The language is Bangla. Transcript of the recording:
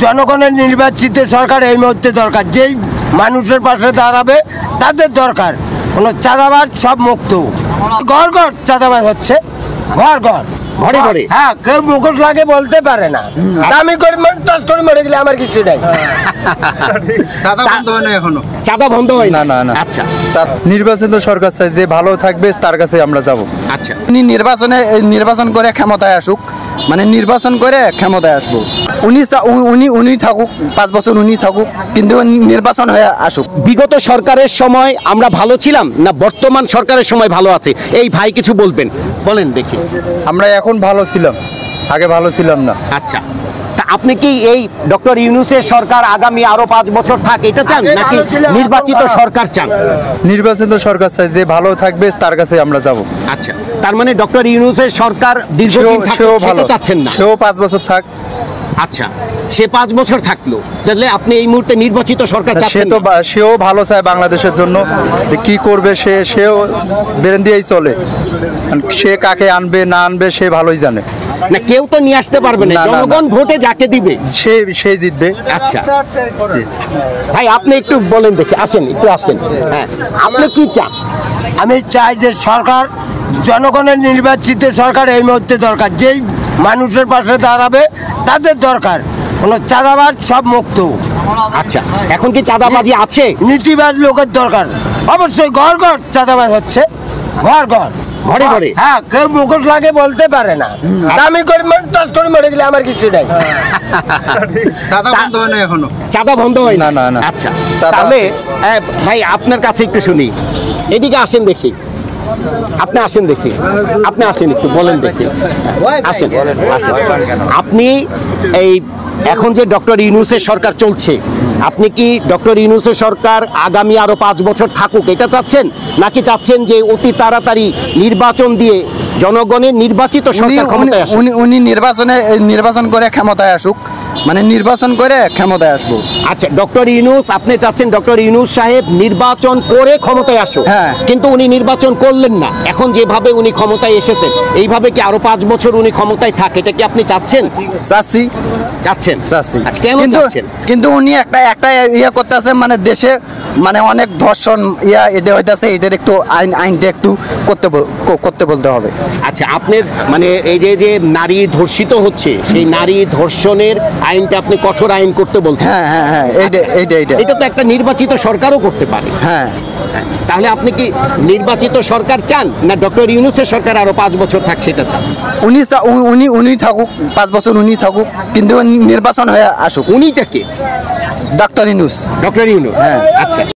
জনগণের নির্বাচিত সরকার এই মুহূর্তে দরকার, যেই মানুষের পাশে দাঁড়াবে তাদের দরকার। কোনো চাঁদাবাজ সব মুক্ত, ঘর ঘর চাঁদাবাজ হচ্ছে, ঘর ঘর ঘরে ঘরে। হ্যাঁ, কেউ মুখোশ লাগে বলতে পারে না, দামি করে টাচ করে মরে গেলে আমার কিছু নাই। চাঁদা বন্ধ হয় না এখনো? চাঁদা বন্ধ হয় না, না, না। আচ্ছা নির্বাচিত সরকার চাই, যে ভালো থাকবে তার কাছে আমরা যাব। আচ্ছা, উনি নির্বাচন করে ক্ষমতায় আসুক, মানে নির্বাচন করে ক্ষমতায় আসবো। উনি থাকুক 5 বছর, উনি থাকুক, কিন্তু নির্বাচন হয়ে আসুক। বিগত সরকারের সময় আমরা ভালো ছিলাম না বর্তমান সরকারের সময় ভালো আছে? এই ভাই কিছু বলবেন, বলেন দেখি। আমরা এখন ভালো ছিলাম, আগে ভালো ছিলাম না। আচ্ছা, তা আপনি কি এই ডক্টর ইউনূসের সরকার আগামী আরো 5 বছর থাক এটা চান, নাকি নির্বাচিত সরকার চান? নির্বাচিত সরকার চাই, যে ভালো থাকবে তার কাছে আমরা যাব। আচ্ছা, তার মানে ডক্টর ইউনূসের সরকার দীর্ঘদিন থাকুক সেও ভালো, সেটা চাচ্ছেন না? সেও 5 বছর থাক। আচ্ছা, সে 5 বছর থাকলো, তাহলে আপনি এই মুহূর্তে নির্বাচিত সরকার সে চাচ্ছেন তো না? সেও ভালো চায় বাংলাদেশের জন্য, যে কি করবে সেও বেরেন দিয়েই চলে। সে কাকে আনবে না আনবে সে ভালোই জানে। না, কেউ তো নিয়ে আসতে পারবে না, না, না, না। জনগণ ভোটে যাকে দিবে সে জিতবে। আচ্ছা জি। ভাই, আপনি একটু বলেন দেখি, আসেন একটু আসেন। হ্যাঁ, আপনি কি চান? আমি চাই যে সরকার, জনগণের নির্বাচিত সরকার এই মুহূর্তে দরকার, যেই মানুষের পাশে দাঁড়াবে তাদের দরকার। কোনো চাঁদাবাজ সব মুক্ত, আচ্ছা, এখন কি চাঁদাবাজি আছে? নীতিবাজ লোকের দরকার। অবশ্যই ঘর ঘর চাঁদাবাজ হচ্ছে, ঘর ঘর ঘরে ঘরে। হ্যাঁ, কেউ মুখোশ লাগে বলতে পারে না, দামি করে টাচ করে মরে গেলে আমার কিছু নাই। চাঁদা বন্ধ হয় না এখনো? চাঁদা বন্ধ হয় না, না, না। আচ্ছা, চাঁদা তাহলে আছে। ভাই আপনার কাছে একটু শুনি, এদিকে আসেন দেখি, আপনি আসেন দেখি, আপনি আসেন একটু বলেন দেখি, আসেন আসেন। আপনি এই এখন যে ডক্টর ইউনূসের সরকার চলছে, আপনি কি ডক্টর ইউনূসের সরকার আগামী আরো 5 বছর থাকুক এটা চাচ্ছেন, নাকি চাচ্ছেন যে অতি তাড়াতাড়ি নির্বাচন দিয়ে জনগণের নির্বাচিত সরকার ক্ষমতায় আসুক? উনি নির্বাচন করে ক্ষমতায় আসুক, মানে নির্বাচন করে ক্ষমতায় আসবো। আচ্ছা, ডক্টর ইউনূস, আপনি চাচ্ছেন ডক্টর ইউনূস সাহেব নির্বাচন করে ক্ষমতায় আসুক? হ্যাঁ। কিন্তু উনি নির্বাচন করলেন না, এখন যেভাবে উনি ক্ষমতায় এসেছেন এইভাবে কি আরো 5 বছর উনি ক্ষমতায় থাকে, এটা কি আপনি চাচ্ছেন? চাচ্ছি। আচ্ছা, কেন চাচ্ছেন? কিন্তু উনি একটা ইয়ে করতেছে, মানে দেশে মানে অনেক ধর্ষণ এটা হইতাছে, এটার একটু আইনটা একটু করতে বলতে হবে। আচ্ছা, আপনার মানে এই যে নারী ধর্ষিত হচ্ছে, সেই নারী ধর্ষণের আইনটা আপনি কঠোর আইন করতে বলছেন? হ্যাঁ হ্যাঁ হ্যাঁ, এটা তো একটা নির্বাচিত সরকারও করতে পারে। হ্যাঁ। তাহলে আপনি কি নির্বাচিত সরকার চান, না ডক্টর ইউনূসের সরকার আরো 5 বছর থাক সেটা চান? উনি থাকুক 5 বছর, উনি থাকুক, কিন্তু নির্বাচন হয়ে আসুক। উনিটাকে ডক্টর ইউনূস। ডক্টর ইউনূস, হ্যাঁ। আচ্ছা।